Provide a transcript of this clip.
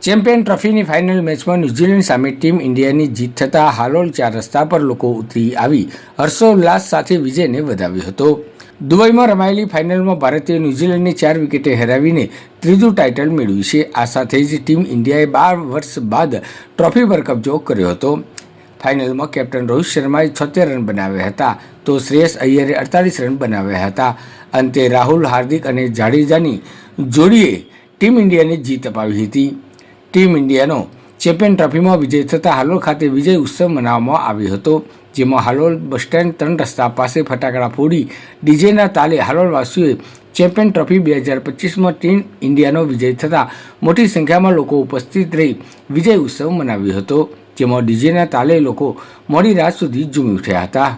Champion ટ્રોફીની final મેચમાં New Zealand સામે team ઇન્ડિયાની જીત થતાં હાલોલ 4 રસ્તા પર લોકો ઉતરી આવી હર્ષોલ્લાસ સાથે વિજયને વધાવ્યો હતો. દુબઈમાં રમાયેલી ફાઇનલમાં ભારતે ન્યૂઝીલેન્ડને 4 વિકેટે હરાવીને ત્રીજું ટાઇટલ મેળવ્યું છે. આ સાથે જ ટીમ ઇન્ડિયાએ 12 વર્ષ બાદ ટ્રોફી પર કબજો કર્યો હતો. ફાઇનલમાં કેપ્ટન રોહિત શર્માએ 76 રન બનાવ્યા હતા તો શ્રેયસ અય્યરે 48 રન બનાવ્યા હતા. અંતે રાહુલ, હાર્દિક અને જાડેજાની જોડીએ ટીમ ઇન્ડિયાને જીત અપાવી હતી. ટીમ ઇન્ડિયાનો ચેમ્પિયન ટ્રોફીમાં વિજય થતાં હાલોલ ખાતે વિજય ઉત્સવ મનાવવામાં આવ્યો હતો, જેમાં હાલોલ બસ સ્ટેન્ડ 3 રસ્તા પાસે ફટાકડા ફોડી ડીજેના તાલે હાલોલવાસીઓએ ચેમ્પિયન ટ્રોફી 2025માં ટીમ ઇન્ડિયાનો વિજય થતાં મોટી સંખ્યામાં લોકો ઉપસ્થિત રહી વિજય ઉત્સવ મનાવ્યો હતો, જેમાં ડીજેના તાલે લોકો મોડી રાત સુધી ઝૂમી ઉઠ્યા હતા.